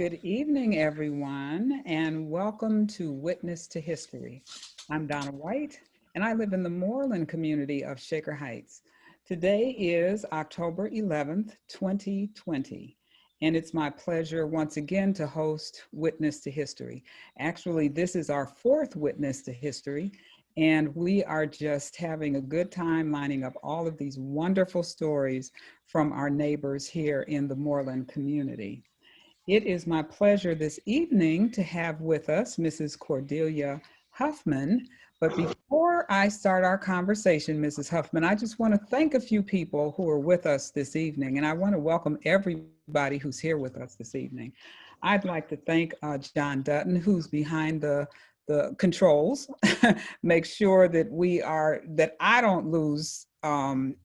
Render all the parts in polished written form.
Good evening, everyone, and welcome to Witness to History. I'm Donna Whyte, and I live in the Moreland community of Shaker Heights. Today is October 11th, 2020, and it's my pleasure once again to host Witness to History. Actually, this is our fourth Witness to History, and we are just having a good time lining up all of these wonderful stories from our neighbors here in the Moreland community. It is my pleasure this evening to have with us Mrs. Cordelia Huffman. But before I start our conversation, Mrs. Huffman, I just want to thank a few people who are with us this evening, and I want to welcome everybody who's here with us this evening. I'd like to thank John Dutton, who's behind the controls, make sure that I don't lose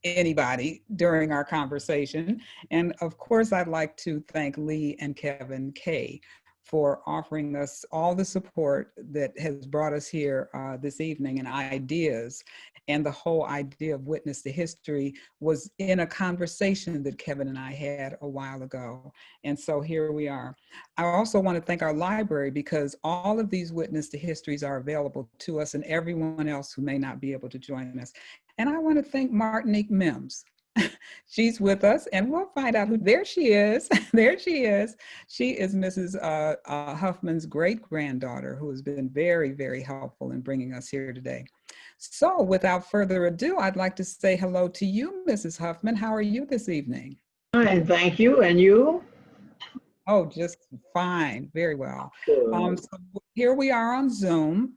anybody during our conversation. And of course, I'd like to thank Lee and Kevin K for offering us all the support that has brought us here this evening and ideas. And the whole idea of Witness to History was in a conversation that Kevin and I had a while ago. And so here we are. I also want to thank our library because all of these Witness to Histories are available to us and everyone else who may not be able to join us. And I want to thank Martinique Mims. She's with us and we'll find out who, there she is, there she is. She is Mrs. Huffman's great-granddaughter who has been very, very helpful in bringing us here today. So without further ado, I'd like to say hello to you, Mrs. Huffman. How are you this evening? Fine, thank you. And you? Oh, just fine, very well. So here we are on Zoom.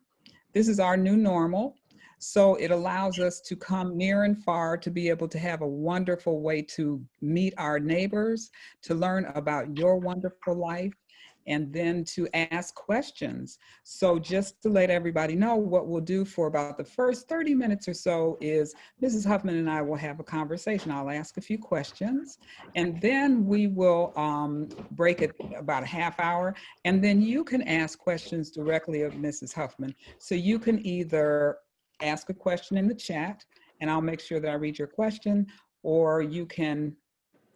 This is our new normal. So it allows us to come near and far to be able to have a wonderful way to meet our neighbors, to learn about your wonderful life, and then to ask questions. So just to let everybody know, what we'll do for about the first 30 minutes or so is Mrs. Huffman and I will have a conversation. I'll ask a few questions, and then we will break it about a half hour, and then you can ask questions directly of Mrs. Huffman. So you can either ask a question in the chat and I'll make sure that I read your question, or you can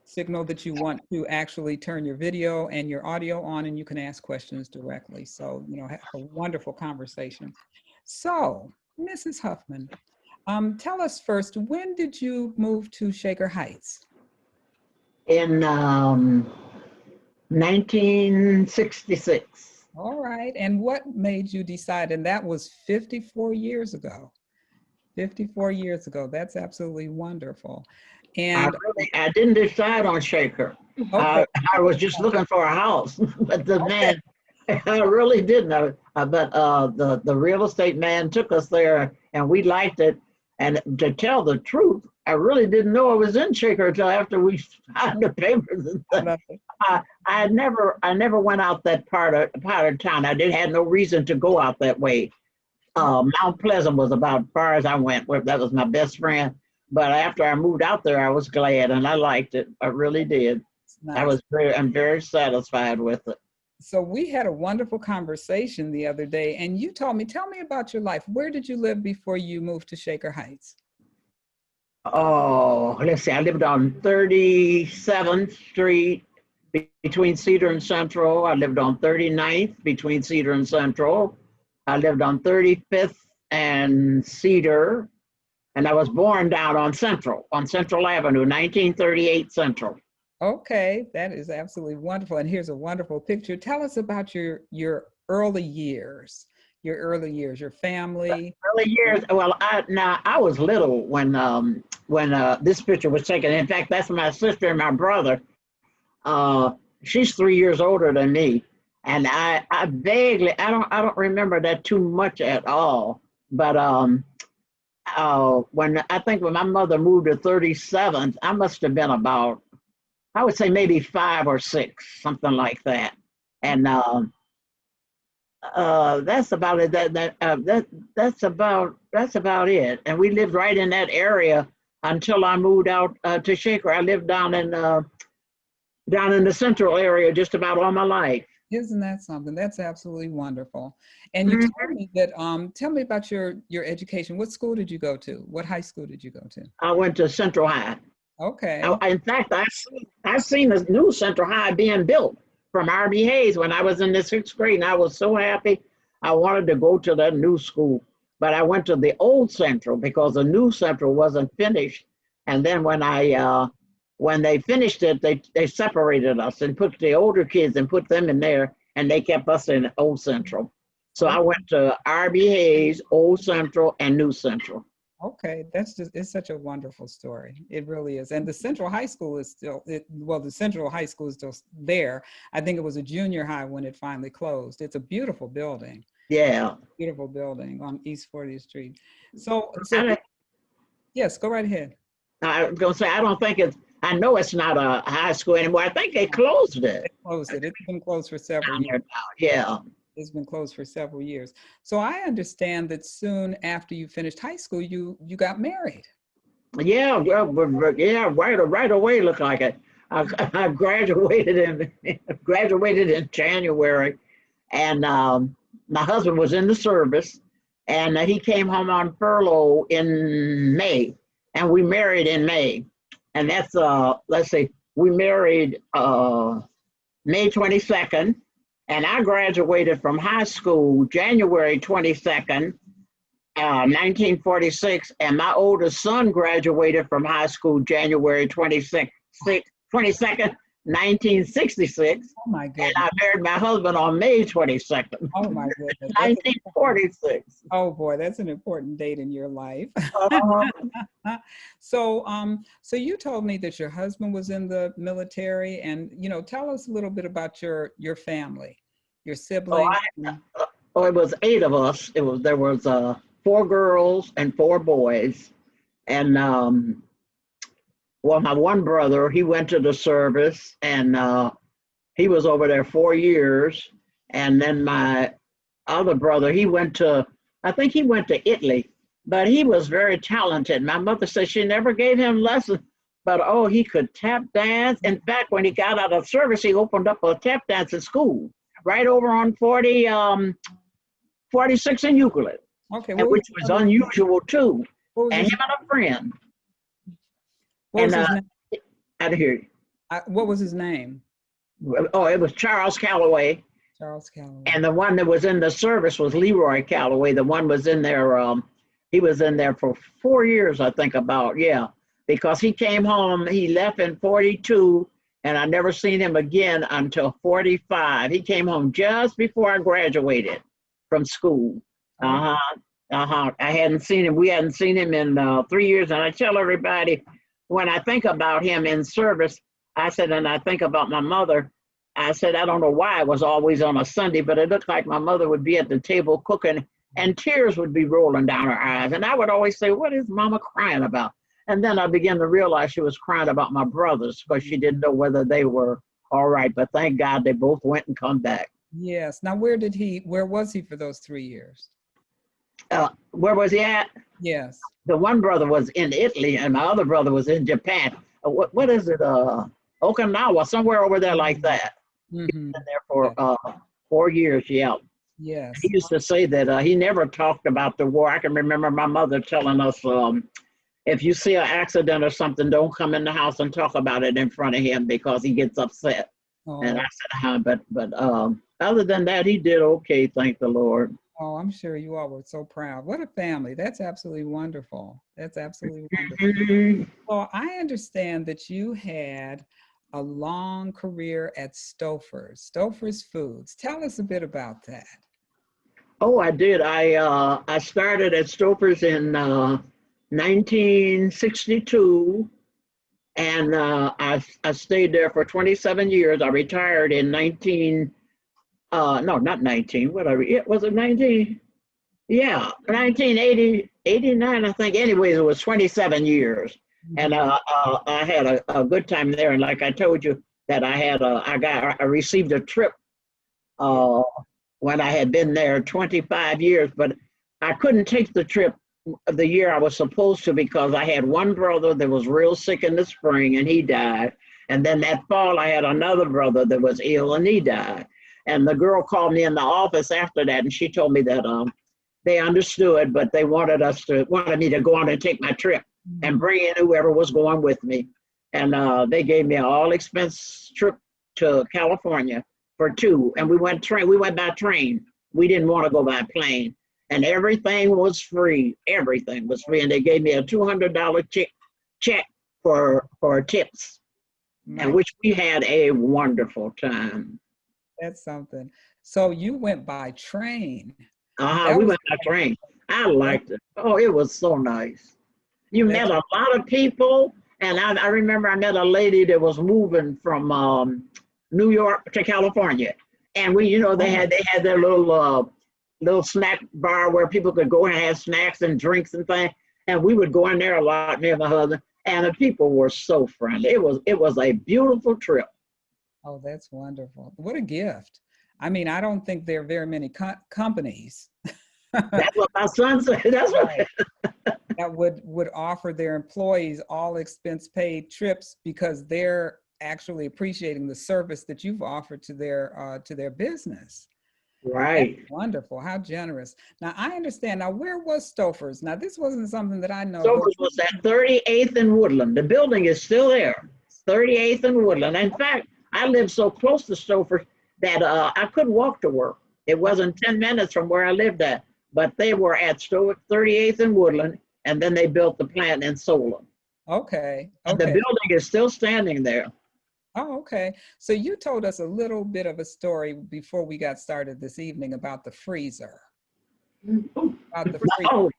signal that you want to actually turn your video and your audio on and you can ask questions directly. So, you know, have a wonderful conversation. So, Mrs. Huffman, tell us first, when did you move to Shaker Heights? In 1966. All right, and what made you decide, and that was 54 years ago. 54 years ago, that's absolutely wonderful. And I didn't decide on Shaker. okay. I was just looking for a house, but the man, I really didn't. But the real estate man took us there and we liked it. And to tell the truth, I really didn't know I was in Shaker until after we signed the papers. I never went out that part of town. I had no reason to go out that way. Mount Pleasant was about as far as I went. That was my best friend. But after I moved out there, I was glad and I liked it. I really did. Nice. I'm very satisfied with it. So we had a wonderful conversation the other day and you tell me about your life. Where did you live before you moved to Shaker Heights? Oh, let's see. I lived on 37th Street between Cedar and Central. I lived on 39th between Cedar and Central. I lived on 35th and Cedar. And I was born down on Central Avenue, 1938 Central. Okay, that is absolutely wonderful. And here's a wonderful picture. Tell us about your early years, your family. Early years. Well, I was little when this picture was taken. In fact, that's my sister and my brother. She's 3 years older than me, and I vaguely I don't remember that too much at all. But when my mother moved to 37th, I must have been about, I would say maybe 5 or 6, something like that. And that's about it. That's about it. And we lived right in that area until I moved out to Shaker. I lived down in the central area just about all my life. Isn't that something? That's absolutely wonderful. And you told me that, tell me about your education. What school did you go to? What high school did you go to? I went to Central High. Okay. In fact, I've seen the new Central High being built. from R.B. Hayes when I was in the 6th grade, and I was so happy. I wanted to go to that new school, but I went to the old Central because the new Central wasn't finished. And then when they finished it, they separated us and put the older kids and put them in there, and they kept us in old Central. So I went to R.B. Hayes, Old Central, and New Central. Okay, it's such a wonderful story. It really is. And the Central High School is still, the Central High School is still there. I think it was a junior high when it finally closed. It's a beautiful building. Yeah. Beautiful building on East 40th Street. So yes, go right ahead. I was going to say, I know it's not a high school anymore. I think they closed it. They closed it. It's been closed for several years. Yeah. It's been closed for several years. So I understand that soon after you finished high school, you got married. Yeah, right away. Looked like it. I graduated in January, and my husband was in the service, and he came home on furlough in May, and we married in May, and that's let's see, we married May 22nd. And I graduated from high school January 22nd, 1946. And my oldest son graduated from high school January 22nd, 1966. Oh my goodness. And I married my husband on May 22nd. Oh my goodness. 1946. Oh boy, that's an important date in your life. So you told me that your husband was in the military, and tell us a little bit about your family, your siblings. It was 8 of us. There was 4 girls and 4 boys, and my one brother, he went to the service, and he was over there 4 years, and then my other brother, I think he went to Italy. But he was very talented. My mother said she never gave him lessons, but he could tap dance. In fact, when he got out of service, he opened up a tap dancing school right over on 46 in Euclid, which was unusual too. And him and a friend. What was his name? I didn't hear you. What was his name? It was Charles Calloway. Charles Calloway. And the one that was in the service was Leroy Calloway. The one was in there. He was in there for 4 years, I think, because he came home. He left in 42, and I never seen him again until 45. He came home just before I graduated from school. I hadn't seen him. We hadn't seen him in 3 years. And I tell everybody, when I think about him in service, I said, and I think about my mother, I said, I don't know why it was always on a Sunday, but it looked like my mother would be at the table cooking, and tears would be rolling down her eyes. And I would always say, what is Mama crying about? And then I began to realize she was crying about my brothers, because she didn't know whether they were all right. But thank God they both went and come back. Yes. Now, where was he for those 3 years? Where was he at? Yes. The one brother was in Italy, and my other brother was in Japan. What is it? Okinawa, somewhere over there like that. Mm-hmm. He was in there for 4 years, yeah. Yes. He used to say that he never talked about the war. I can remember my mother telling us, if you see an accident or something, don't come in the house and talk about it in front of him, because he gets upset. And I said, but other than that, he did okay, thank the Lord. Oh, I'm sure you all were so proud. What a family. That's absolutely wonderful. That's absolutely wonderful. Well, I understand that you had a long career at Stouffer's Foods. Tell us a bit about that. Oh, I did. I started at Stouffer's in 1962, and I stayed there for 27 years. I retired in 19. No, not 19. Was it 19? Yeah, 1980, 89, I think. Anyways, it was 27 years. And I had a good time there. And like I told you, that I received a trip when I had been there 25 years, but I couldn't take the trip the year I was supposed to, because I had one brother that was real sick in the spring and he died. And then that fall, I had another brother that was ill and he died. And the girl called me in the office after that, and she told me that they understood, but they wanted me to go on and take my trip and bring in whoever was going with me. And they gave me an all-expense trip to California. for two, and we went by train. We didn't want to go by plane, and everything was free. Everything was free, and they gave me a $200 check for tips, and which we had a wonderful time. That's something. So you went by train. We went by train. I liked it. Oh, it was so nice. You met a lot of people, and I remember I met a lady that was moving from New York to California, and we, they had their little snack bar where people could go and have snacks and drinks and things, and we would go in there a lot, me and my husband, and the people were so friendly. It was a beautiful trip. Oh, that's wonderful. What a gift. I mean, I don't think there are very many companies. That's what my son said. That's what that would offer their employees all expense paid trips because they're actually appreciating the service that you've offered to their business. Right. That's wonderful. How generous. Now I understand. Now where was Stouffer's? Now this wasn't something that I know. Stouffer's was at 38th and Woodland. The building is still there. 38th and Woodland. In fact, I lived so close to Stouffer's that I could walk to work. It wasn't 10 minutes from where I lived at, but they were at 38th and Woodland, and then they built the plant in Solon. Okay. And the building is still standing there. Oh, okay. So you told us a little bit of a story before we got started this evening about the freezer. About the freezer.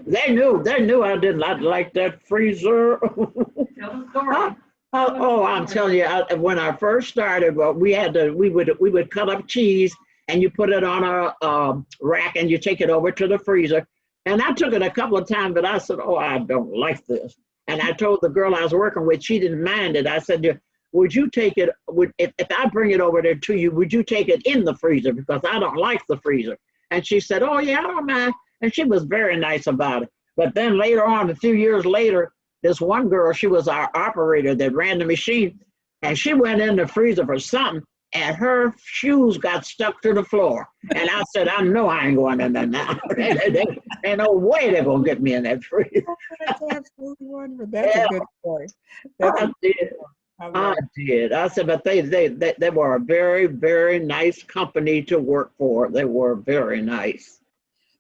They knew I did not like that freezer. Tell the story. I'm telling you, when I first started, we would cut up cheese and you put it on a rack and you take it over to the freezer. And I took it a couple of times, but I said, oh, I don't like this. And I told the girl I was working with, she didn't mind it. I said, would you take it, if I bring it over there to you, would you take it in the freezer? Because I don't like the freezer. And she said, oh yeah, I don't mind. And she was very nice about it. But then later on, a few years later, this one girl, she was our operator that ran the machine, and she went in the freezer for something, and her shoes got stuck to the floor. And I said, I know I ain't going in there now. Ain't no way they're going to get me in that freezer. That's absolutely wonderful. That's a good story. I did. I said, but they were a very, very nice company to work for. They were very nice.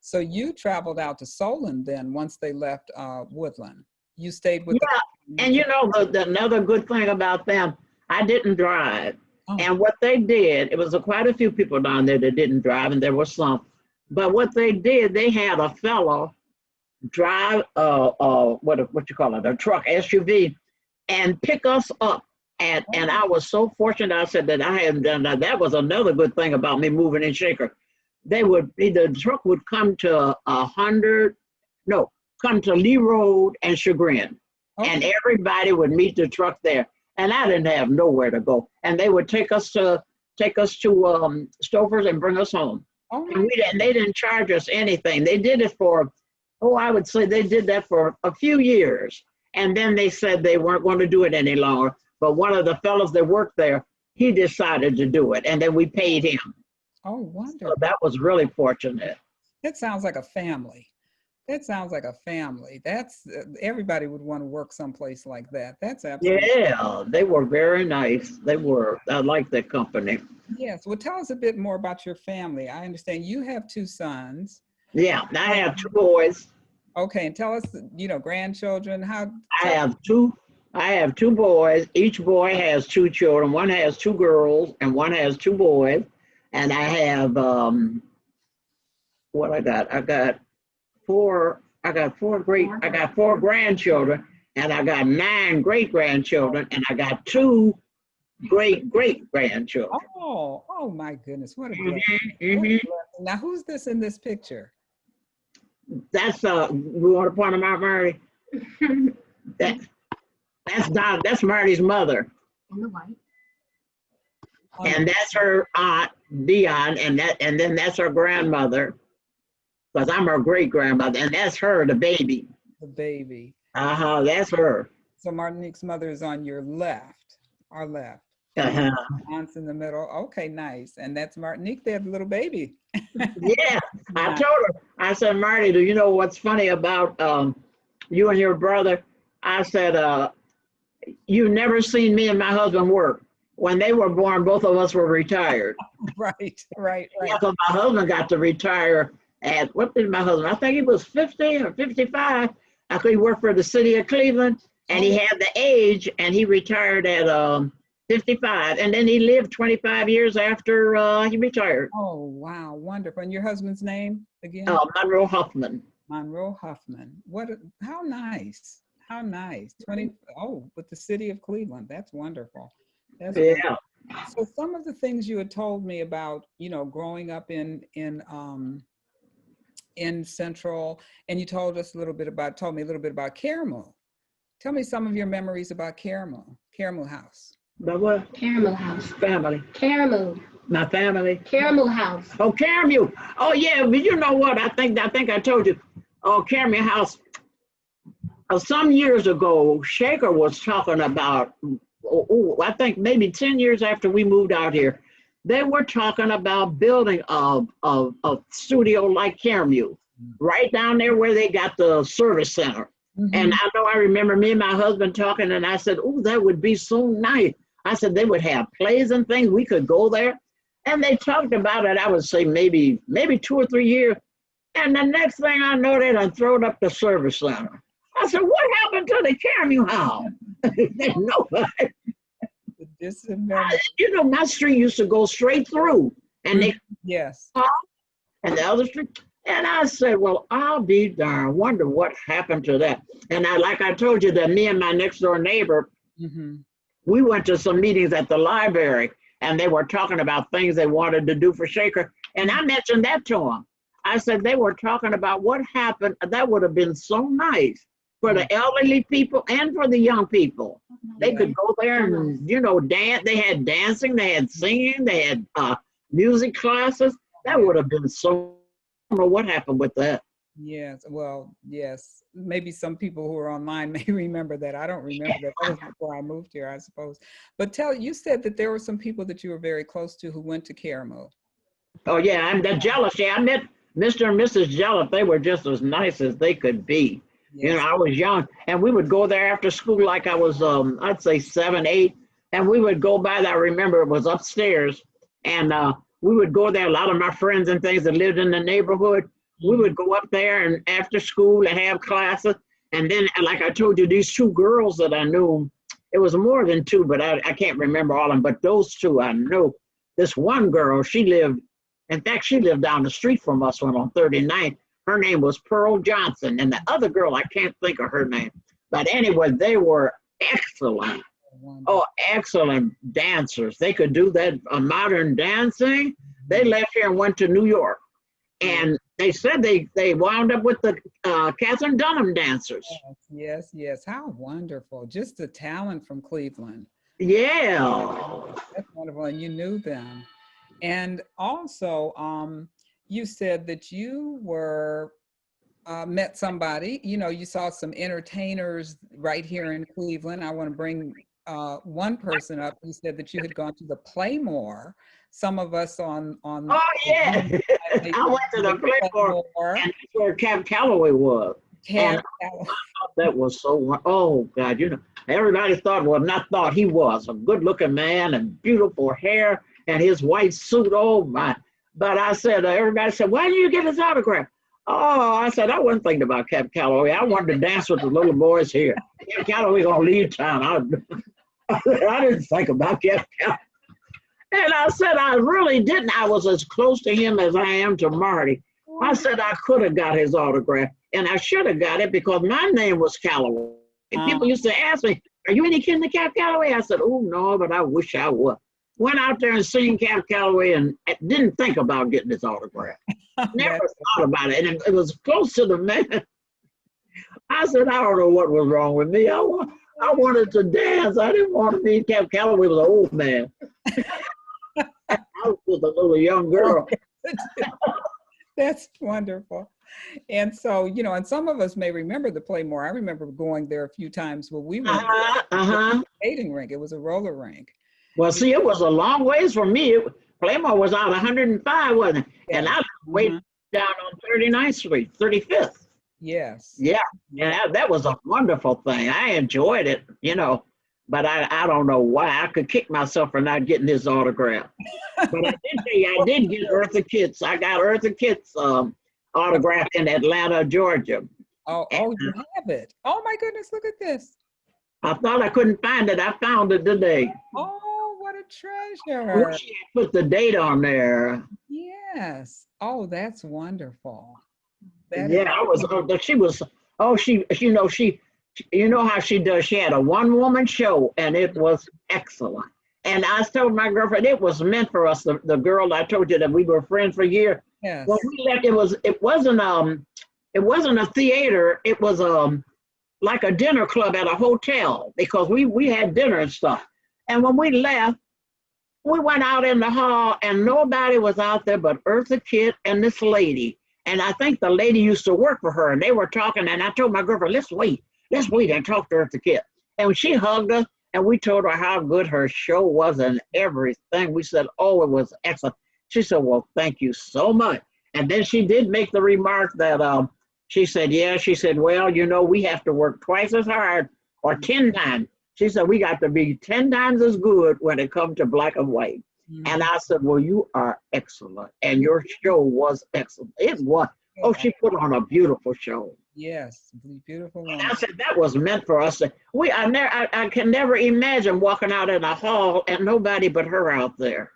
So you traveled out to Solon then once they left Woodland. You stayed with and another good thing about them, I didn't drive. Oh. And what they did, it was quite a few people down there that didn't drive, and there were some. But what they did, they had a fellow drive what you call it, a truck, SUV, and pick us up. And I was so fortunate, I said that I hadn't done that. That was another good thing about me moving in Shaker. The truck would come to come to Lee Road and Chagrin. Okay. And everybody would meet the truck there. And I didn't have nowhere to go. And they would take us to Stouffer's and bring us home. Oh, and they didn't charge us anything. They did it for, I would say they did that for a few years. And then they said they weren't going to do it any longer. But one of the fellows that worked there, he decided to do it. And then we paid him. Oh, wonderful. So that was really fortunate. It sounds like a family. It sounds like a family. That's everybody would want to work someplace like that. That's absolutely. Yeah, they were very nice. They were. I like that company. Yes. Well, tell us a bit more about your family. I understand you have 2 sons. Yeah, I have 2 boys. Okay, and tell us, grandchildren. I have 2 boys. Each boy has 2 children. One has 2 girls, and one has 2 boys. And I have what I got? I got 4 grandchildren, and I got 9 great-grandchildren, and I got 2 great-great-grandchildren. Oh my goodness, what a blessing. Now, who's this in this picture? That's we want to point them out, Marty. That's Marty's mother. And the Whyte. And that's her aunt, Dion, and then that's her grandmother, because I'm her great-grandmother, and that's her, the baby. The baby. That's her. So Martinique's mother is on your left, our left. Aunt's in the middle. Okay, nice. And that's Martinique there, the little baby. Yeah, I told her, I said, Marty, do you know what's funny about you and your brother? I said, You never seen me and my husband work. When they were born, both of us were retired. Right. Yeah, 'cause my husband got to retire at, what did my husband, I think he was 50 or 55. I think he worked for the city of Cleveland, and he had the age, and he retired at 55. And then he lived 25 years after he retired. Oh, wow, wonderful. And your husband's name again? Monroe Huffman. Monroe Huffman. How nice. How nice. With the city of Cleveland. That's wonderful. That's Yeah. wonderful. So some of the things you had told me about, growing up in Central, and you told me a little bit about Caramel. Tell me some of your memories about Caramel House. The what? Caramel House. Family. Caramel. My family. Caramel House. Oh, Caramel. Oh, yeah. But you know what? I think I told you. Oh, Caramel House. Some years ago, Shaker was talking about, I think maybe 10 years after we moved out here, they were talking about building a studio like Caramel, right down there where they got the service center. Mm-hmm. And I remember me and my husband talking, and I said, oh, that would be so nice. I said, they would have plays and things. We could go there. And they talked about it, I would say maybe 2 or 3 years. And the next thing I know, they done thrown up the service center. I said, what happened to the Caramel House? Nobody. My street used to go straight through. And they, yes. And the other street. And I said, well, I'll be darned. Wonder what happened to that. And like I told you, that me and my next door neighbor, we went to some meetings at the library, and they were talking about things they wanted to do for Shaker. And I mentioned that to them. I said, they were talking about what happened. That would have been so nice for the elderly people and for the young people. They could go there and, dance. They had dancing, they had singing, they had music classes. That would have been so, I don't know what happened with that. Yes, well, yes. Maybe some people who are online may remember that. I don't remember that. That was before I moved here, I suppose. But you said that there were some people that you were very close to who went to Caramel. Oh, yeah, I'm that jealous. Yeah, I met Mr. and Mrs. Jelliff. They were just as nice as they could be. Yes. I was young, and we would go there after school like I was, I'd say 7, 8, and we would go by that. I remember it was upstairs, and we would go there. A lot of my friends and things that lived in the neighborhood, we would go up there and after school and have classes. And then, like I told you, these 2 girls that I knew, it was more than 2, but I can't remember all of them, but those 2 I knew. This one girl, she lived down the street from us on 39th. Her name was Pearl Johnson, and the other girl, I can't think of her name. But anyway, they were excellent. Oh, excellent dancers. They could do that modern dancing. They left here and went to New York. And they said they wound up with the Catherine Dunham dancers. Yes. How wonderful. Just the talent from Cleveland. Yeah. That's wonderful. And you knew them. And also, you said that you were met somebody, you saw some entertainers right here in Cleveland. I want to bring one person up who said that you had gone to the Playmore. Some of us on oh, yeah. I went to the Playmore, and that's where Cab Calloway was. And I thought that was so, oh, God, everybody thought, he was a good-looking man and beautiful hair and his white suit, oh, my. But I said, everybody said, why didn't you get his autograph? Oh, I said, I wasn't thinking about Cab Calloway. I wanted to dance with the little boys here. Cab Calloway gonna leave town. I didn't think about Cab Calloway. And I said, I really didn't. I was as close to him as I am to Marty. I said, I could have got his autograph, and I should have got it because my name was Calloway. And people used to ask me, are you any kin to Cab Calloway? I said, oh, no, but I wish I was. Went out there and seen Cab Calloway and didn't think about getting his autograph. Never thought about it. And it was close to the man. I said, I don't know what was wrong with me. I wanted to dance. I didn't want to be. Cab Calloway was an old man. I was a little young girl. That's wonderful. And so, and some of us may remember the Playmore. I remember going there a few times when we went to the skating rink. It was a roller rink. Well, see, it was a long ways from me. Playmore was out 105, wasn't it? Yeah. And I was way down on 39th Street, 35th. Yes. Yeah. And that was a wonderful thing. I enjoyed it, but I don't know why. I could kick myself for not getting his autograph. But I did say I did get Eartha Kitt's. I got Eartha Kitt's autograph in Atlanta, Georgia. Oh, And oh, you have it. Oh my goodness, look at this. I thought I couldn't find it. I found it today. Oh, what a I treasure. wish she had put the date on there. Yes. Oh, that's wonderful. That is, Yeah, I was. She was. Oh, you know how she does. She had a one-woman show, and it was excellent. And I told my girlfriend it was meant for us. The girl I told you that we were friends for years. yes. When we left, it wasn't a theater. It was like a dinner club at a hotel because we had dinner and stuff. And when we left, we went out in the hall and nobody was out there but Eartha Kitt and this lady. And I think the lady used to work for her and they were talking. And I told my girlfriend, let's wait and talk to Eartha Kitt. And she hugged us and we told her how good her show was and everything. We said, oh, it was excellent. She said, well, thank you so much. And then she did make the remark that she said, yeah, she said, well, you know, we have to work twice as hard or 10 times. She said, we got to be 10 times as good when it comes to black and white. Mm-hmm. And I said, well, you are excellent. And your show was excellent. It was. Oh, she put on a beautiful show. Yes, beautiful one. And I said, that was meant for us. I can never imagine walking out in a hall and nobody but her out there.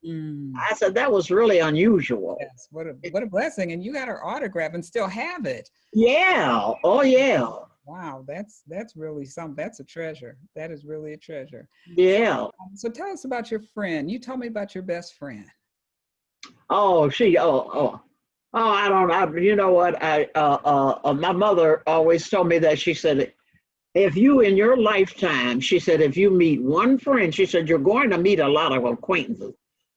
Mm. I said, that was really unusual. Yes, what a blessing. And you got her autograph and still have it. Yeah. Oh, yeah. Wow, that's really something. That's a treasure. That is really a treasure. Yeah. So tell us about your friend. You told me about your best friend. Oh, I don't know. You know what? My mother always told me that. She said, if you in your lifetime, she said, if you meet one friend, she said, you're going to meet a lot of acquaintances.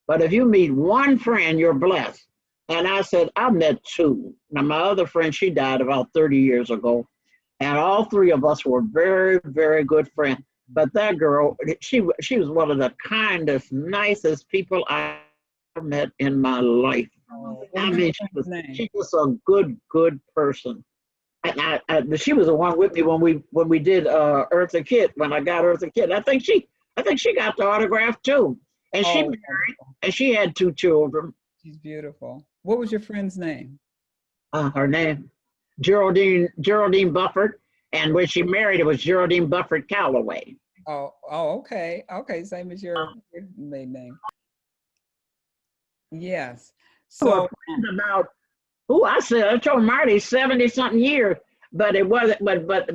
But if you meet one friend, you're blessed. And I said, I met two. Now, my other friend, she died about 30 years ago. And all three of us were very, very good friends. But that girl, she was one of the kindest, nicest people I ever met in my life. Oh, I mean, she was a good person. And she was the one with me when we did Eartha Kitt, when I got Eartha Kitt. I think she got the autograph too. And she married, and she had 2 children. She's beautiful. What was your friend's name? Her name, Geraldine Bufford. And when she married, it was Geraldine Bufford Calloway. Oh, okay. Okay, same as your maiden name. Yes. So I told Marty 70-something years, but it wasn't, but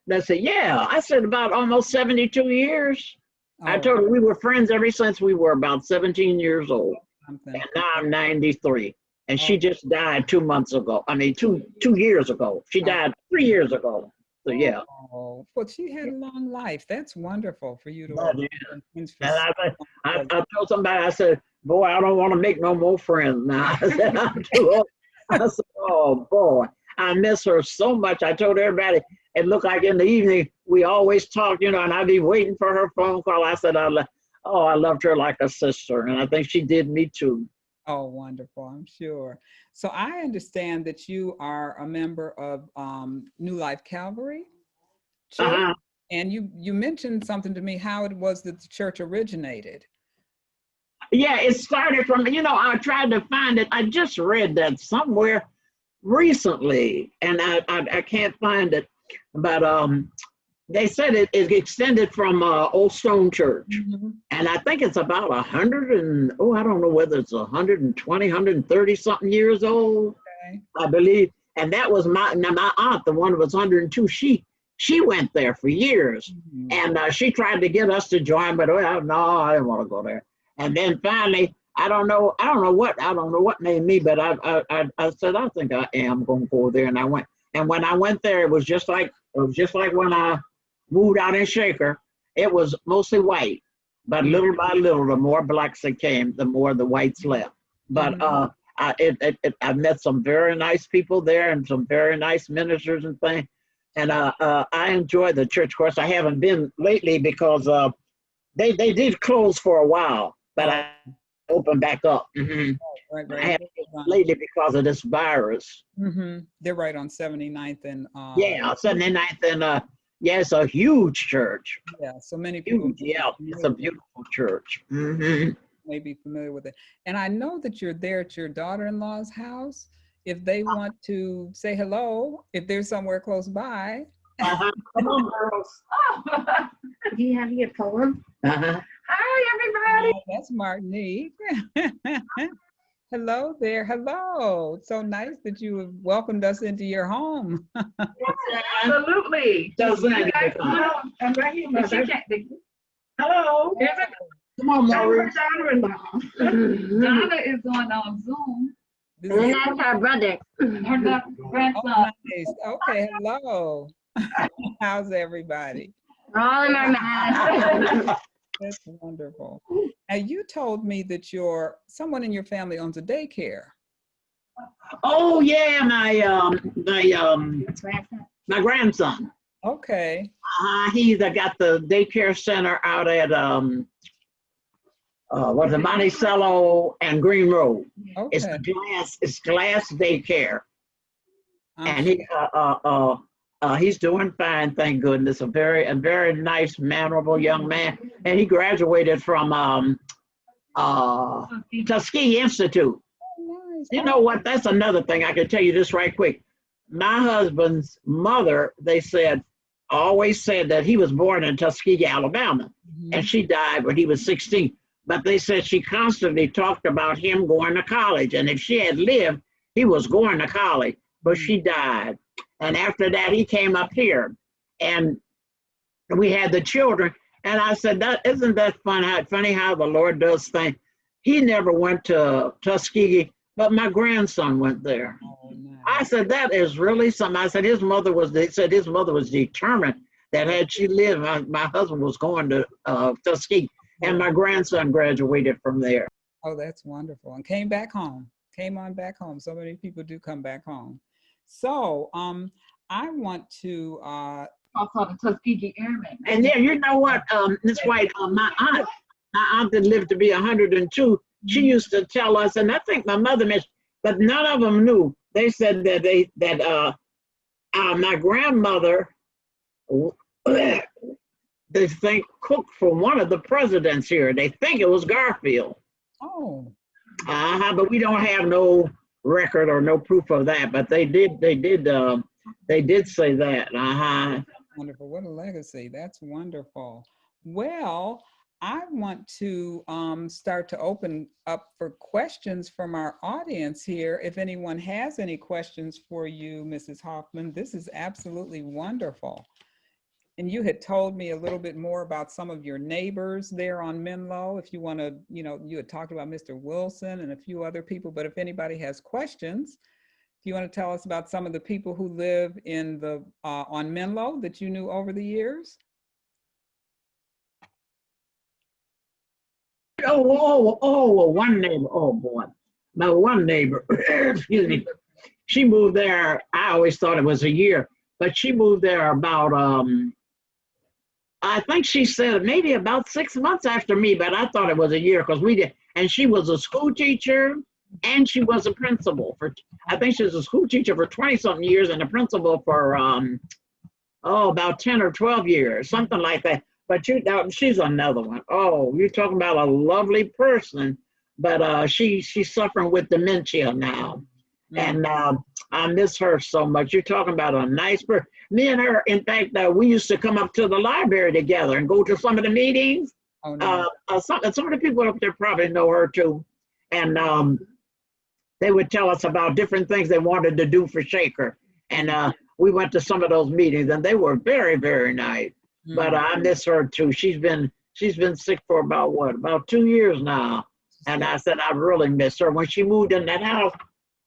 they said, yeah, I said about almost 72 years. I told her we were friends ever since we were about 17 years old. And now I'm 93. And she just died 2 months ago. I mean, two years ago. She died 3 years ago. So yeah. Oh, well, she had a long life. That's wonderful for you to. And I told somebody, I said, boy, I don't want to make no more friends now. I said, I'm too old. I said, oh boy, I miss her so much. I told everybody, it looked like in the evening, we always talked, you know, and I'd be waiting for her phone call. I said, I loved her like a sister. And I think she did me too. Oh, wonderful, I'm sure. So I understand that you are a member of New Life Calvary Church, and you mentioned something to me, how it was that the church originated. Yeah, it started from, you know, I tried to find it. I just read that somewhere recently, and I can't find it. But they said it extended from Old Stone Church. Mm-hmm. And I think it's about 100 and, I don't know whether it's 120, 130 something years old, okay. I believe. And that was my aunt, the one who was 102. She went there for years. Mm-hmm. And she tried to get us to join, but no, I didn't want to go there. And then finally, I don't know what made me, but I said, I think I am going to go there. And I went. And when I went there, it was just like when I moved out in Shaker. It was mostly white, but little by little, the more blacks that came, the more the whites left. But I met some very nice people there and some very nice ministers and things. And I enjoy the church. Of course, I haven't been lately because they did close for a while, but I opened back up. Mm-hmm. Right. I haven't been lately because of this virus. Mm-hmm. They're right on 79th and 79th Yeah, it's a huge church. Yeah, so many people Huge, yeah. It's a beautiful church. Mm-hmm. may be familiar with it. And I know that you're there at your daughter-in-law's house. If they want to say hello, if they're somewhere close by. Uh-huh. Come on, girls. Do you have your poem? Uh-huh. Hi, everybody. Oh, that's Martinique. Hello there. Hello. It's so nice that you have welcomed us into your home. Absolutely. Does that- I'm right here. But she can't. Hello. There's a Come on, Maurice. daughter-in-law. Donna is on Zoom. This And is that's her brother. Her grandson. nice. Okay, hello. How's everybody? All in my mind. That's wonderful. Now you told me that someone in your family owns a daycare. Oh yeah, my grandson. Okay. He's got the daycare center out at what's it, Monticello and Green Road. Okay. It's glass daycare, and he's doing fine, thank goodness. A very nice, mannerable young man, and he graduated from Tuskegee Institute. Nice. You know what? That's another thing. I can tell you this right quick. My husband's mother, always said that he was born in Tuskegee, Alabama, and she died when he was 16. But they said she constantly talked about him going to college, and if she had lived, he was going to college, but she died. And after that, he came up here, and we had the children. And I said, isn't that funny how the Lord does things? He never went to Tuskegee, but my grandson went there. Oh, nice. I said, that is really something. I said, his mother was determined that had she lived, my husband was going to Tuskegee, and my grandson graduated from there. Oh, that's wonderful. And came back home. Came on back home. So many people do come back home. So I want to Also the Tuskegee Airmen. And then you know what, Miss Whyte, my aunt that lived to be 102, she used to tell us, and I think my mother mentioned, but none of them knew. They said that my grandmother, they think cooked for one of the presidents here. They think it was Garfield. Oh. But we don't have no record or no proof of that. But they did say that. Wonderful. What a legacy. That's wonderful. Well, I want to start to open up for questions from our audience here. If anyone has any questions for you, Mrs. Huffman, this is absolutely wonderful. And you had told me a little bit more about some of your neighbors there on Menlo. If you want to, you had talked about Mr. Wilson and a few other people, but if anybody has questions, do you want to tell us about some of the people who live in on Menlo that you knew over the years? One neighbor. Oh boy, my one neighbor. Excuse me. She moved there. I always thought it was a year, but she moved there about I think she said maybe about 6 months after me, but I thought it was a year because we did. And she was a school teacher and she was a principal I think she was a school teacher for 20-something years and a principal for about 10 or 12 years, something like that. But she's another one. Oh, you're talking about a lovely person, but she's suffering with dementia now. And I miss her so much. You're talking about a nice person. Me and her, in fact, we used to come up to the library together and go to some of the meetings. Oh, no. Some of the people up there probably know her too. And they would tell us about different things they wanted to do for Shaker. And we went to some of those meetings and they were very, very nice. But I miss her too. She's been sick for about 2 years now. And I said, I really miss her. When she moved in that house,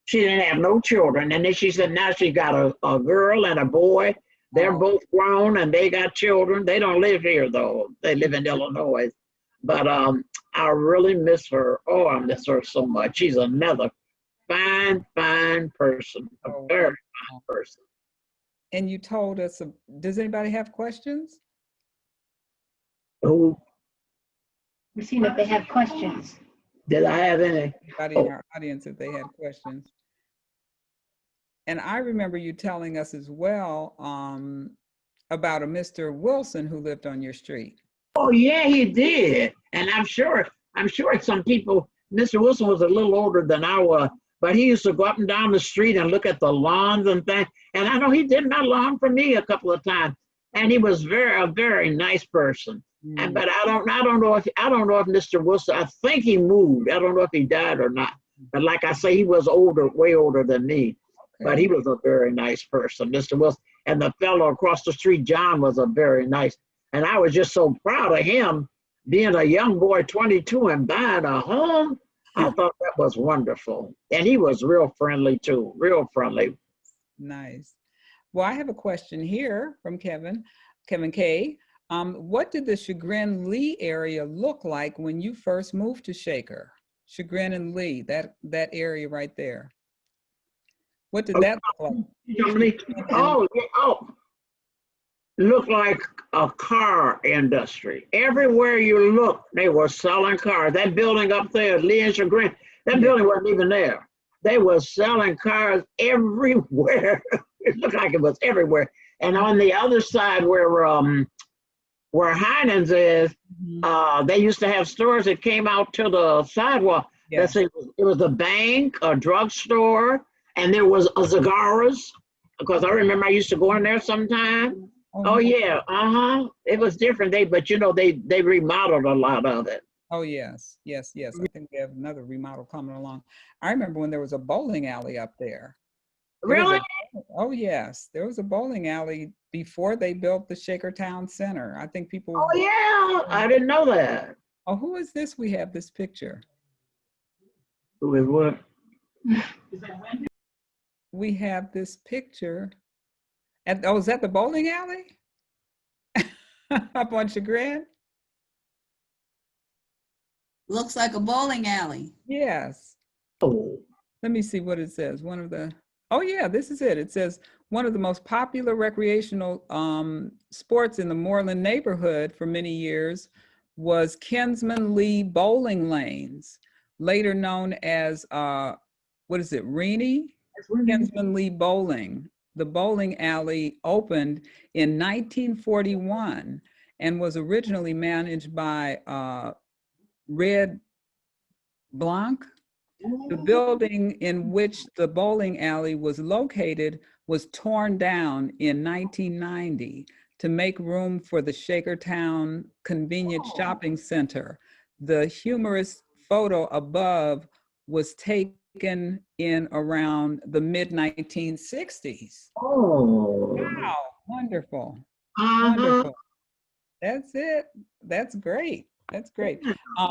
she didn't have no children. And then she said, now she got a girl and a boy. They're both grown and they got children. They don't live here though. They live in Illinois. But I really miss her. Oh, I miss her so much. She's another fine person. A very fine person. And you told us, does anybody have questions? Who? We're seeing if they have questions. Did I have any? Anybody in our audience if they had questions? And I remember you telling us as well about a Mr. Wilson who lived on your street. Oh yeah, he did. And I'm sure some people, Mr. Wilson was a little older than I was, but he used to go up and down the street and look at the lawns and things. And I know he did not lawn for me a couple of times. And he was a very nice person. And but I don't know if Mr. Wilson, I think he moved. I don't know if he died or not. But like I say, he was older, way older than me. But he was a very nice person, Mr. Wilson. And the fellow across the street, John, was a very nice. And I was just so proud of him being a young boy, 22, and buying a home. I thought that was wonderful. And he was real friendly too, real friendly. Nice. Well, I have a question here from Kevin K. What did the Chagrin Lee area look like when you first moved to Shaker? Chagrin and Lee, that area right there. What did that look like? Looked like a car industry. Everywhere you look, they were selling cars. That building up there, Lee and Chagrin, that building wasn't even there. They were selling cars everywhere. It looked like it was everywhere. And on the other side where Heinen's is, they used to have stores that came out to the sidewalk. Yes. It was a bank, a drugstore, and there was a Zagaras, because I remember I used to go in there sometime. Oh yeah, it was different. They remodeled a lot of it. Oh yes. I think we have another remodel coming along. I remember when there was a bowling alley up there. Really? Oh yes, there was a bowling alley before they built the Shaker Town Center. I think people. Oh yeah, I didn't know that. Oh, who is this? We have this picture. Who is what? We have this picture. Is that the bowling alley? Up on Chagrin? Looks like a bowling alley. Yes. Oh. Let me see what it says. Oh yeah, this is it. It says one of the most popular recreational sports in the Moreland neighborhood for many years was Kinsman Lee bowling lanes, later known as, Rennie? Kinsman Lee Bowling. The bowling alley opened in 1941 and was originally managed by Red Blanc. The building in which the bowling alley was located was torn down in 1990 to make room for the Shakertown Convenient Shopping Center. The humorous photo above was taken in around the mid-1960s. Oh. Wow, wonderful. Wonderful. That's it. That's great. That's great.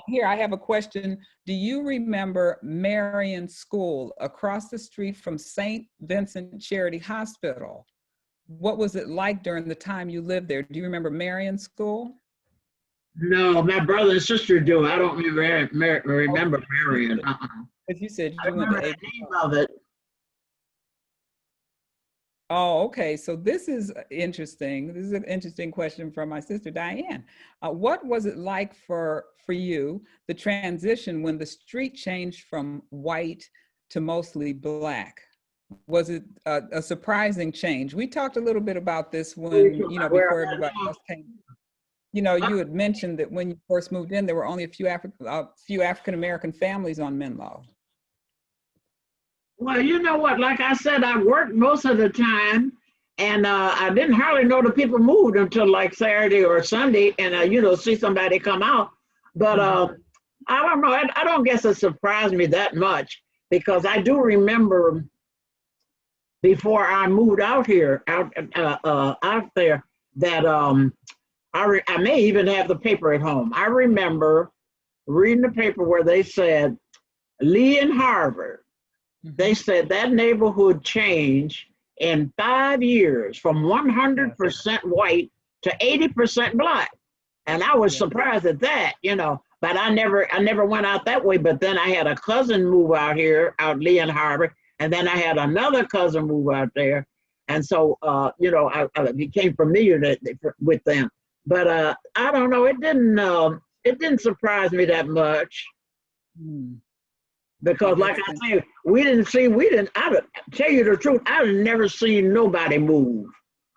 Here, I have a question. Do you remember Marion School across the street from St. Vincent Charity Hospital? What was it like during the time you lived there? Do you remember Marion School? No, my brother and sister do. I don't remember Marion. As you said, I remember the name of it. Oh, okay. So this is interesting. This is an interesting question from my sister, Diane. What was it like for you, the transition when the street changed from white to mostly Black? Was it a surprising change? We talked a little bit about this when, before everybody else came. You had mentioned that when you first moved in, there were only a few African-American families on Menlo. Well, you know what? Like I said, I worked most of the time, and I didn't hardly know the people moved until like Saturday or Sunday, and see somebody come out. But I don't know. I don't guess it surprised me that much, because I do remember before I moved out here, out there, that I may even have the paper at home. I remember reading the paper where they said Lee and Harvard. They said that neighborhood changed in 5 years from 100% white to 80% Black. And I was surprised at that, but I never went out that way. But then I had a cousin move out here, out Lee and Harvard. And then I had another cousin move out there. And so, I became familiar with them. But I don't know, it didn't surprise me that much. Because like I say, I tell you the truth, I've never seen nobody move.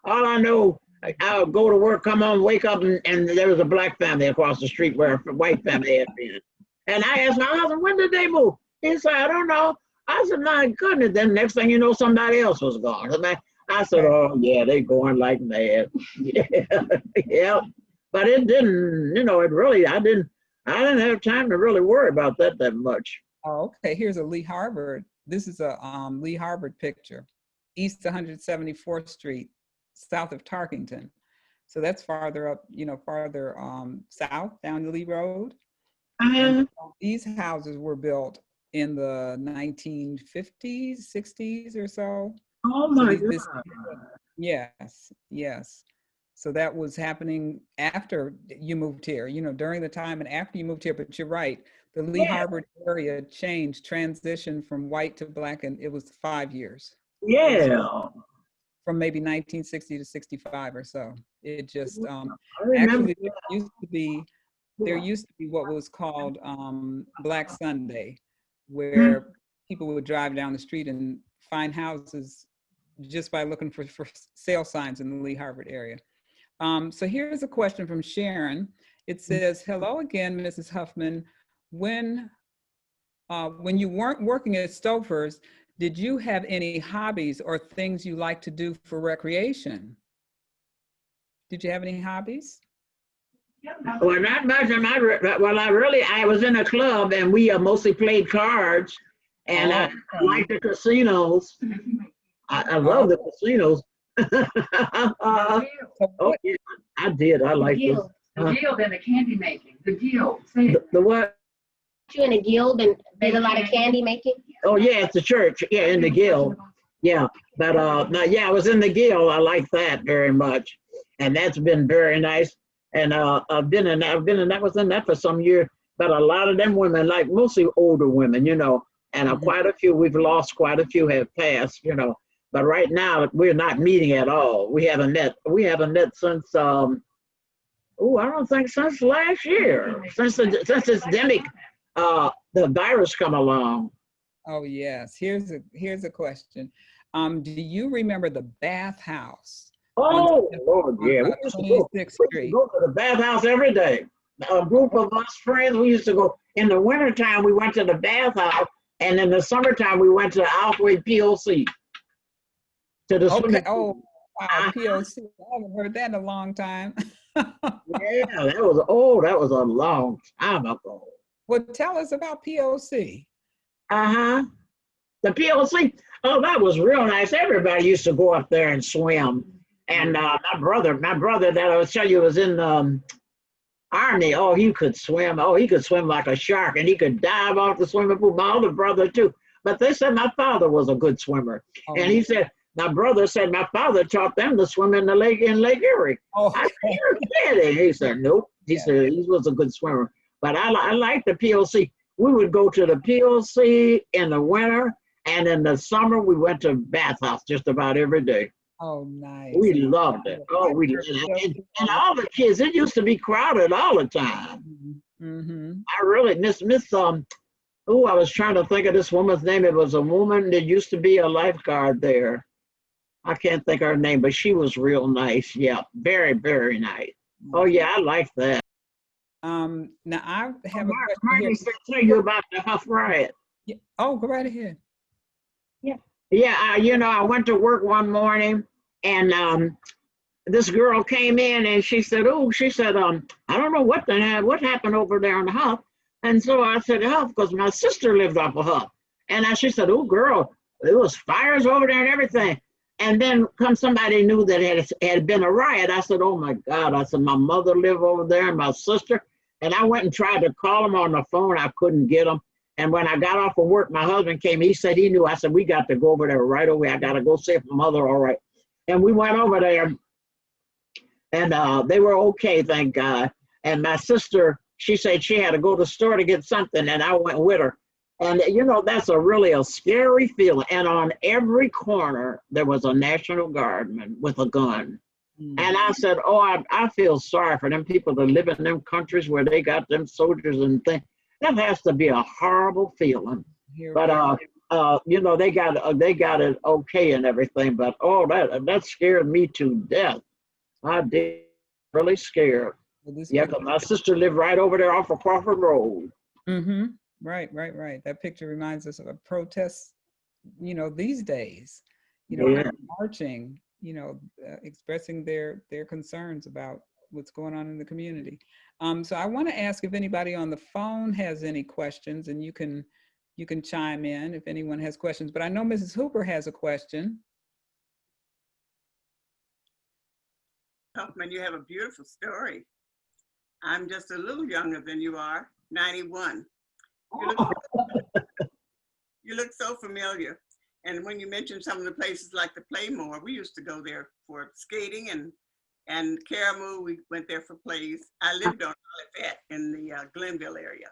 All I know, I would go to work, come home, wake up, and there was a black family across the street where a white family had been. And I asked my husband, when did they move? He said, I don't know. I said, my goodness. Then next thing you know, somebody else was gone. I said, oh, yeah, they going like mad. Yeah, yeah. But it didn't, you know, it really, I didn't have time to really worry about that much. Oh, okay. Here's a Lee Harvard. This is a Lee Harvard picture. East 174th Street, south of Tarkington. So that's farther up, you know, farther south down the Lee Road. And so these houses were built in the 1950s, 60s or so. Oh my God. Yes, yes. So that was happening after you moved here, you know, during the time and after you moved here. But you're right, the Lee Harvard area changed, transitioned from white to black, and it was 5 years. Yeah. From maybe 1960 to 65 or so. It just actually there used to be what was called Black Sunday, where people would drive down the street and find houses just by looking for sale signs in the Lee Harvard area. So here's a question from Sharon. It says, hello again, Mrs. Huffman. When you weren't working at Stouffer's, did you have any hobbies or things you like to do for recreation? Did you have any hobbies? Well, not much. I was in a club and we mostly played cards, and I like the casinos. I love the casinos. Yeah, I did. I like this. The guild and the candy making. The guild. The what? You in a guild and did a lot of candy making? Oh yeah, it's a church. Yeah, in the guild. Yeah, but yeah, I was in the guild. I like that very much, and that's been very nice. And I've been in that. Was in that for some years. But a lot of them women, like mostly older women, you know, and quite a few we've lost. Quite a few have passed, you know. But right now we're not meeting at all. We haven't met. We haven't met since I don't think since last year. Since this demic. The virus come along. Oh yes, here's a question. Do you remember the bathhouse? Oh Lord, yeah. We used to go to the bathhouse every day. A group of us friends, we used to go. In the wintertime, we went to the bathhouse, and in the summertime, we went to Althway POC. To the swimming pool. Oh, wow, POC. I haven't heard that in a long time. Yeah, that was a long time ago. Well, tell us about POC. The POC. Oh, that was real nice. Everybody used to go up there and swim. And my brother that I was telling you was in the Army. Oh, he could swim. Oh, he could swim like a shark, and he could dive off the swimming pool. My older brother too. But they said my father was a good swimmer, and he said my brother said my father taught them to swim in the lake in Lake Erie. I said, you're kidding. He said nope. He said he was a good swimmer. But I like the POC. We would go to the POC in the winter, and in the summer we went to bathhouse just about every day. Oh, nice. We loved it. Oh, we did. And all the kids, it used to be crowded all the time. I really miss I was trying to think of this woman's name. It was a woman that used to be a lifeguard there. I can't think of her name, but she was real nice. Yeah, very, very nice. Oh yeah, I like that. Now I have a question to tell you about the Huff riot. Yeah. Oh, go right ahead. Yeah, I went to work one morning, and this girl came in, and she said, I don't know what happened over there in the Huff. And so I said, Huff, because my sister lived off of Huff. And she said, oh, girl, there was fires over there and everything. And then somebody knew that it had been a riot. I said, oh, my God. I said, my mother lived over there and my sister. And I went and tried to call them on the phone. I couldn't get them. And when I got off of work, my husband came. He said he knew. I said, we got to go over there right away. I got to go see if my mother all right. And we went over there, and they were okay, thank God. And my sister, she said she had to go to the store to get something, and I went with her. And, that's really a scary feeling. And on every corner, there was a National Guardman with a gun. And I said, I feel sorry for them people that live in them countries where they got them soldiers and things. That has to be a horrible feeling. But they got it okay and everything. But that scared me to death. I did. Really scared. Well, this Yeah, was- because my sister lived right over there off of Crawford Road. Mm-hmm. Right, right, right. That picture reminds us of a protest, these days, Yeah. people marching, expressing their concerns about what's going on in the community. So I want to ask if anybody on the phone has any questions, and you can chime in if anyone has questions. But I know Mrs. Hooper has a question. Huffman, you have a beautiful story. I'm just a little younger than you are, 91. You look so familiar. And when you mentioned some of the places like the Playmore, we used to go there for skating, and Caramoo, we went there for plays. I lived on Olivet in the Glenville area.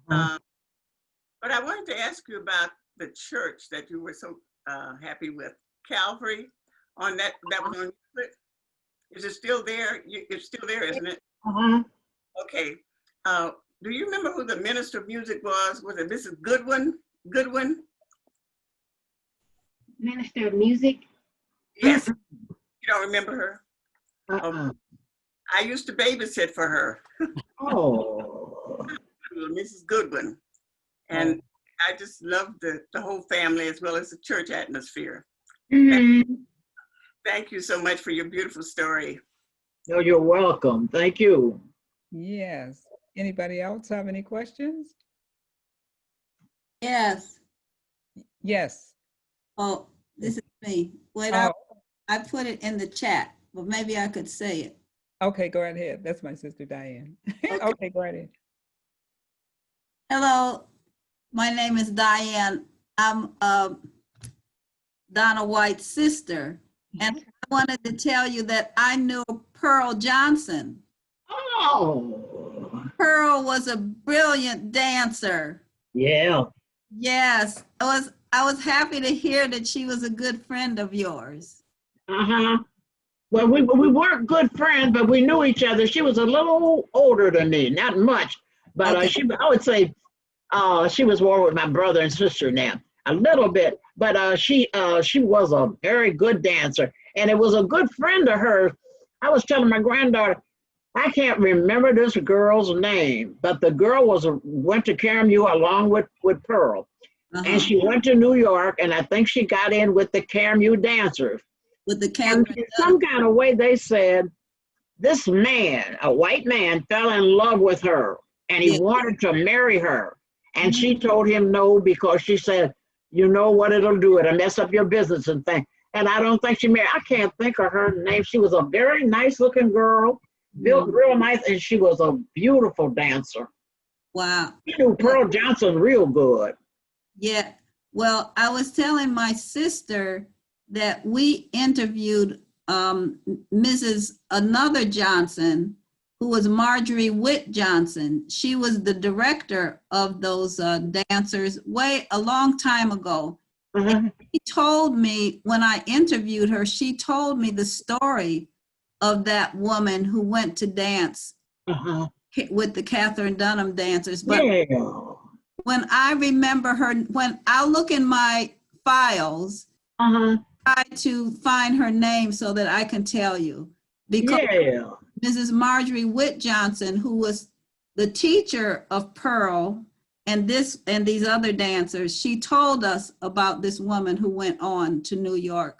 But I wanted to ask you about the church that you were so happy with, Calvary. That was on. Is it still there? It's still there, isn't it? Okay. Do you remember who the minister of music was? Was it Mrs. Goodwin? Goodwin? Minister of Music. Yes. You don't remember her? Uh-uh. I used to babysit for her. Oh. Mrs. Goodwin. And I just loved the whole family as well as the church atmosphere. Thank you so much for your beautiful story. No, you're welcome. Thank you. Yes. Anybody else have any questions? Yes. Yes. Oh, this is me. Wait, Oh, I put it in the chat, but maybe I could say it. okay, go right ahead. That's my sister Diane. Okay, go right ahead. Hello, my name is Diane. I'm Donna Whyte's sister. And I wanted to tell you that I knew Pearl Johnson. Oh. Pearl was a brilliant dancer. Yeah. Yes, I was happy to hear that she was a good friend of yours. Uh-huh. Well, we weren't good friends, but we knew each other. She was a little older than me, not much, but Okay. I would say she was more with my brother and sister now, a little bit, but she was a very good dancer, and it was a good friend of hers. I was telling my granddaughter, I can't remember this girl's name, but the girl went to CAMU along with Pearl, and she went to New York, and I think she got in with the CAMU dancers. With the And Chagrin. in some kind of way, they said, this man, a white man, fell in love with her, and he Yeah. wanted to marry her. And she told him no, because she said, you know what it'll do, it'll mess up your business and things. And I don't think she married. I can't think of her name. She was a very nice looking girl, built real nice, and she was a beautiful dancer. Wow. She knew Pearl Johnson real good. Yeah. Well, I was telling my sister that we interviewed another Johnson, who was Marjorie Witt Johnson. She was the director of those dancers a long time ago. She told me, when I interviewed her, she told me the story of that woman who went to dance with the Catherine Dunham dancers. But when I remember her, when I look in my files, try to find her name so that I can tell you. Because Mrs. Marjorie Witt Johnson, who was the teacher of Pearl and these other dancers, she told us about this woman who went on to New York.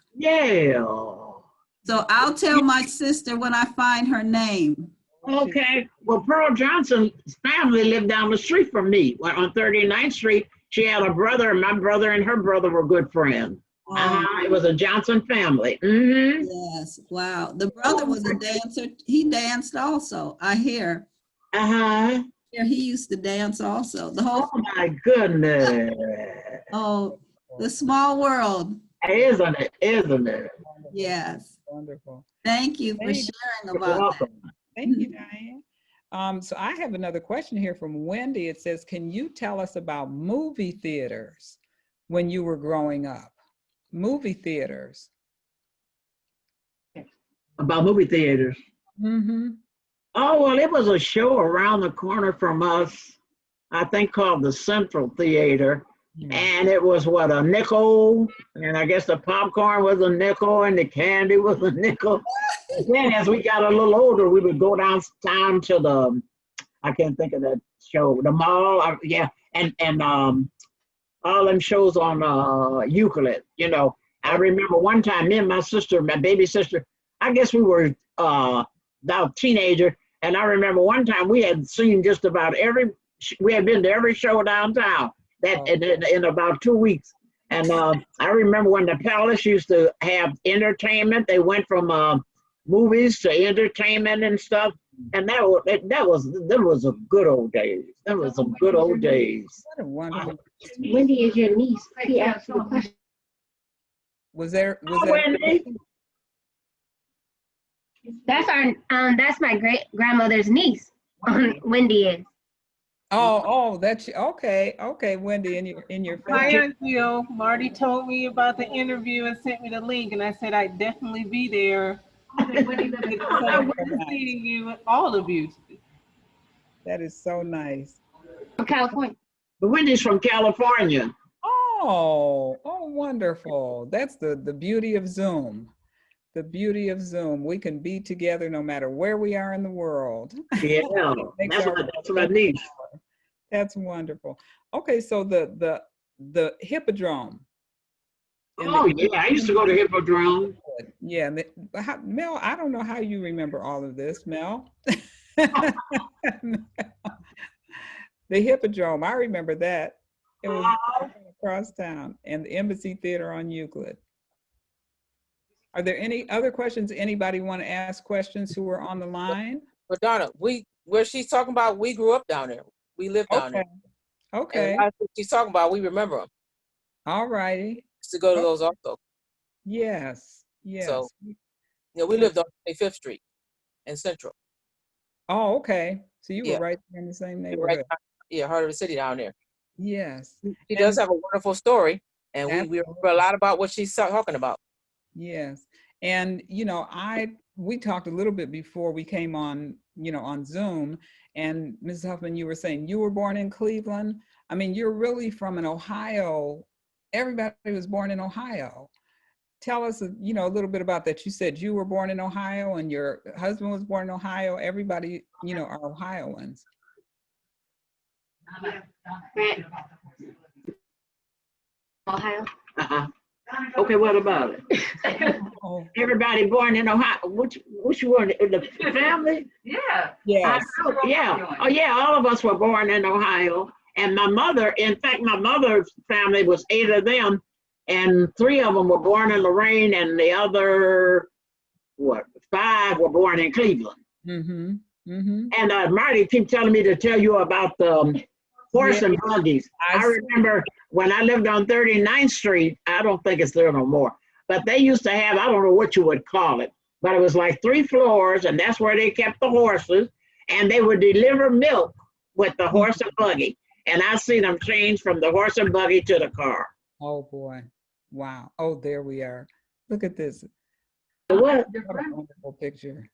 So I'll tell my sister when I find her name. Okay. Well, Pearl Johnson's family lived down the street from me on 39th Street. She had a brother, and my brother and her brother were good friends. It was a Johnson family. Yes. Wow. The brother was a dancer. He danced also, I hear. Yeah, he used to dance also. The whole. Oh my goodness. Oh, the small world. Isn't it? Isn't it? Yes. Wonderful. Thank you for sharing about that. Thank you, Diane. So I have another question here from Wendy. It says, can you tell us about movie theaters when you were growing up? Movie theaters. About movie theaters. Oh, well, it was a show around the corner from us, I think called the Central Theater. And it was what, a nickel? And I guess the popcorn was a nickel and the candy was a nickel. Then as we got a little older, we would go downtown to the, I can't think of that show, the mall, yeah, and all them shows on Euclid, you know. I remember one time, me and my sister, my baby sister, I guess we were about teenager, and I remember one time we had seen just about we had been to every show downtown that in about 2 weeks. And I remember when the Palace used to have entertainment, they went from movies to entertainment and stuff. And that was a good old days. That was some good old days. What a wonderful. Wendy is your niece. He asked you a question. Was there? Wendy. That's my great grandmother's niece. Wendy is. Oh, that's okay. Okay, Wendy, in your Hi, family. Aunt Jill. Marty told me about the interview and sent me the link, and I said I'd definitely be there. It's so good seeing you, all of you. That is so nice. From California. But Wendy's from California. Oh, wonderful. That's the beauty of Zoom. The beauty of Zoom. We can be together no matter where we are in the world. Yeah, that's what I need. That's wonderful. Okay, so the Hippodrome. Oh yeah, I used to go to Hippodrome. Yeah, Mel, I don't know how you remember all of this, Mel. The Hippodrome, I remember that. It was across town, and the Embassy Theater on Euclid. Are there any other questions? Anybody want to ask questions who are on the line? But Donna, where she's talking about, we grew up down there. We lived down there. Okay. And she's talking about, we remember them. All righty. Used to go to those also. Yes. So, we lived on 25th Street in Central. Oh, okay. So you were right there in the same neighborhood. Heart of the city down there. Yes. She does have a wonderful story, and we remember a lot about what she's talking about. Yes. And, we talked a little bit before we came on, on Zoom, and Mrs. Huffman, you were saying you were born in Cleveland. I mean, you're really from an Ohio. Everybody was born in Ohio. Tell us, a little bit about that. You said you were born in Ohio and your husband was born in Ohio. Everybody, are Ohioans. Ohio. Okay, what about it? Everybody born in Ohio. Which one? The family? Yeah. Yes. Yeah. Oh, yeah. All of us were born in Ohio. And my mother, in fact, my mother's family was 8 of them, and 3 of them were born in Lorraine, and the other, 5 were born in Cleveland. Mm-hmm. Mm-hmm. And Marty keeps telling me to tell you about the horse and buggies. I remember when I lived on 39th Street, I don't think it's there no more, but they used to have, I don't know what you would call it, but it was like 3 floors, and that's where they kept the horses, and they would deliver milk with the horse and buggy. And I seen them change from the horse and buggy to the car. Oh boy. Wow. Oh, there we are. Look at this. What? What a wonderful picture.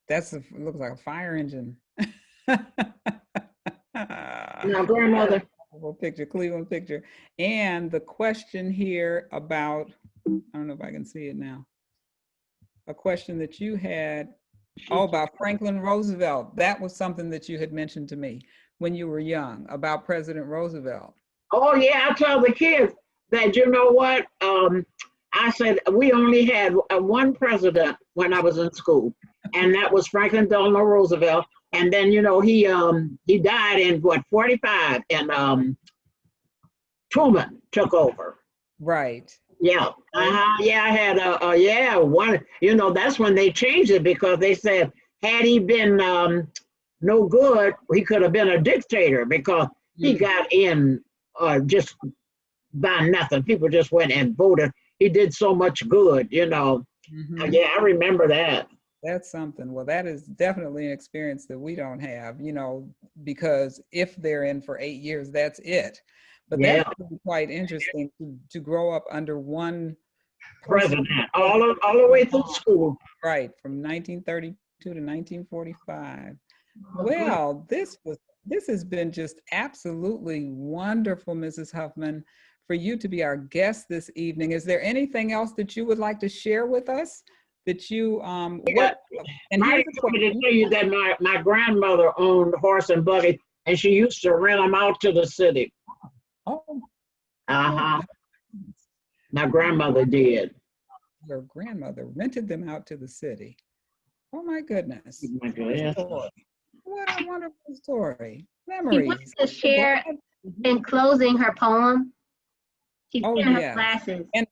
Looks like a fire engine. My grandmother. Picture, Cleveland picture. And the question here about, I don't know if I can see it now. A question that you had, about Franklin Roosevelt. That was something that you had mentioned to me when you were young, about President Roosevelt. Oh yeah, I tell the kids that, you know what? I said, we only had one president when I was in school, and that was Franklin Delano Roosevelt. And then, he died in 45, and Truman took over. Right. Yeah. Yeah, I had one, that's when they changed it, because they said, had he been no good, he could have been a dictator, because he got in just by nothing. People just went and voted. He did so much good, Mm-hmm. Yeah, I remember that. That's something. Well, that is definitely an experience that we don't have, because if they're in for 8 years, that's it. But that's really quite interesting to grow up under one president all the way through school. Right, from 1932 to 1945. Well, this has been just absolutely wonderful, Mrs. Huffman, for you to be our guest this evening. Is there anything else that you would like to share with us that you, Yeah. and Mike here's the told me to question. tell you that my grandmother owned horse and buggy, and she used to rent them out to the city. Oh, Uh-huh. My grandmother did. your grandmother rented them out to the city. Oh my goodness. Oh my goodness. What a wonderful story. She Memories. wanted to share in closing her poem. She's Oh, in her yeah. classes. And,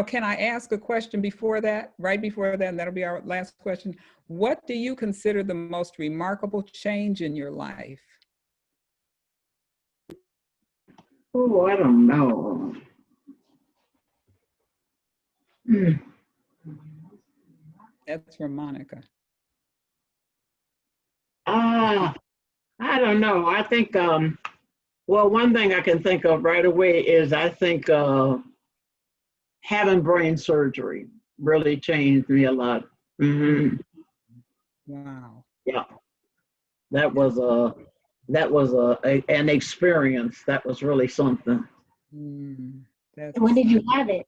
can I ask a question before that, right before that, and that'll be our last question. What do you consider the most remarkable change in your life? Oh, I don't know. Hmm. That's from Monica. I don't know. I think, well, one thing I can think of right away is I think having brain surgery really changed me a lot. Hmm. Wow. Yeah, that was an experience. That was really something. That's When did you have it?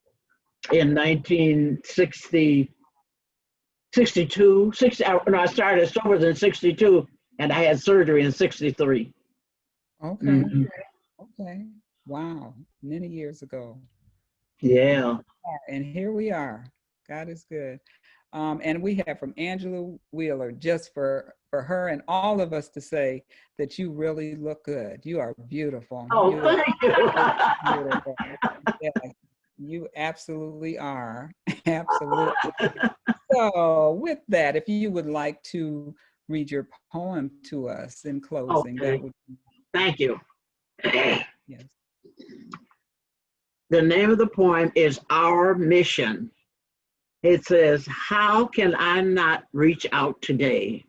In 1960, 62, 60, no, I started sober in 62 and I had surgery in 63. Okay. Mhm. Okay. Wow. Many years ago. Yeah. And here we are. God is good. And we have from Angela Wheeler, just for her and all of us to say that you really look good. You are beautiful. Oh, You thank you. beautiful. Yes, you absolutely are. Absolutely. So with that, if you would like to read your poem to us in closing, Okay. that would be, Thank you. yes. The name of the poem is Our Mission. It says, how can I not reach out today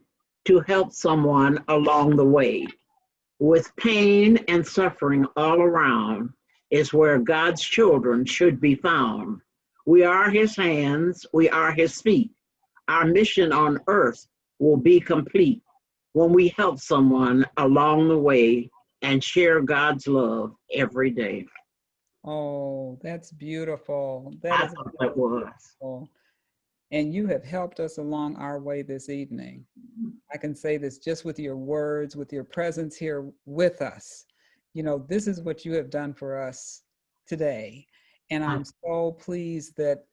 to help someone along the way? With pain and suffering all around is where God's children should be found. We are his hands, we are his feet. Our mission on earth will be complete when we help someone along the way and share God's love every day. Oh, that's beautiful. That I is thought that was. beautiful. And you have helped us along our way this evening. I can say this just with your words, with your presence here with us. This is what you have done for us today. And I'm so pleased that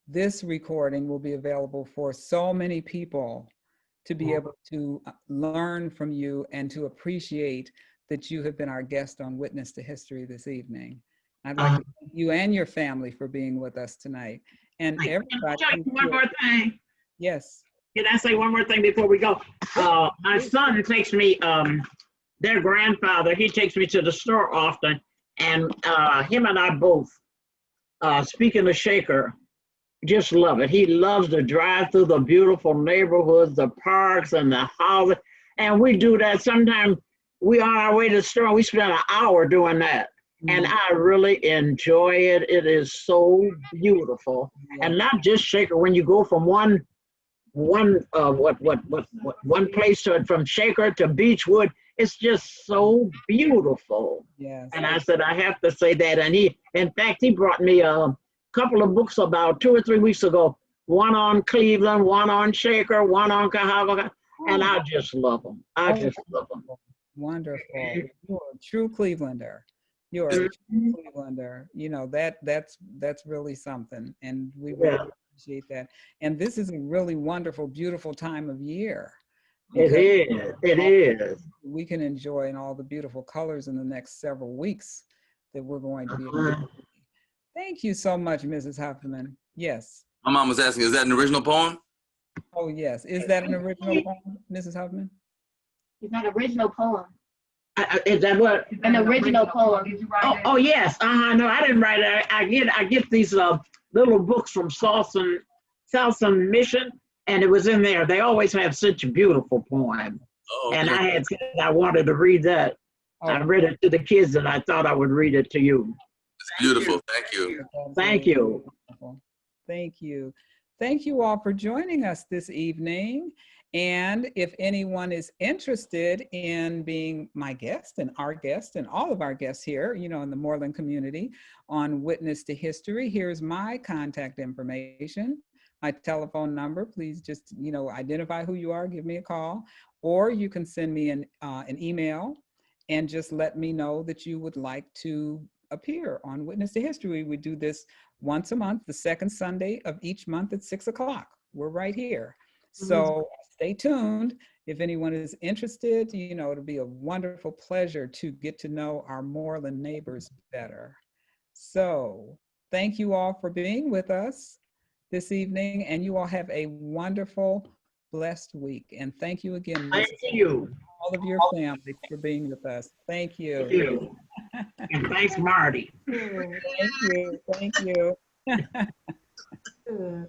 this recording will be available for so many people to be able to learn from you and to appreciate that you have been our guest on Witness to History this evening. I'd like to thank you and your family for being with us tonight. And everybody. Can I tell you one more thing? Yes. Can I say one more thing before we go? My son takes me, their grandfather, he takes me to the store often, and him and I both, speaking of Shaker, just love it. He loves to drive through the beautiful neighborhoods, the parks and the houses, and we do that. Sometimes we on our way to the store, we spend an hour doing that. And I really enjoy it. It is so beautiful. And not just Shaker, when you go from one place from Shaker to Beechwood, it's just so beautiful. Yes. And I said, I have to say that. And in fact, he brought me a couple of books about 2 or 3 weeks ago, one on Cleveland, one on Shaker, one on Cahaga, and I just love them. I just love them. Wonderful. You're a true Clevelander. You're a true Clevelander. That's really something. And we really appreciate that. And this is a really wonderful, beautiful time of year. It is. It is. We can enjoy in all the beautiful colors in the next several weeks that we're going to be able to. Thank you so much, Mrs. Huffman. Yes. My mom was asking, is that an original poem? Oh, yes. Is that an original poem, Mrs. Huffman? It's an original poem. Is that what? An original poem. Did you write it? Oh yes. No, I didn't write it. I get these little books from Salson Mission, and it was in there. They always have such a beautiful poem. Oh, And okay. I had said I wanted to read that. Oh, I read it to the kids, and I thought I would read it to you. It's beautiful. Thank you. Thank you. Thank you. Thank you all for joining us this evening. And if anyone is interested in being my guest and our guest and all of our guests here, in the Moreland community on Witness to History, here's my contact information. my telephone number. Please just, identify who you are, give me a call, or you can send me an email and just let me know that you would like to appear on Witness to History. We do this once a month, the second Sunday of each month at 6 o'clock. We're right here. So stay tuned. If anyone is interested, it'll be a wonderful pleasure to get to know our moorland neighbors better. So thank you all for being with us this evening, and you all have a wonderful, blessed week. And thank you again, Thank you. all of your family, for being with us. Thank you. Thank you. And thanks, Marty. Thank you. Thank you.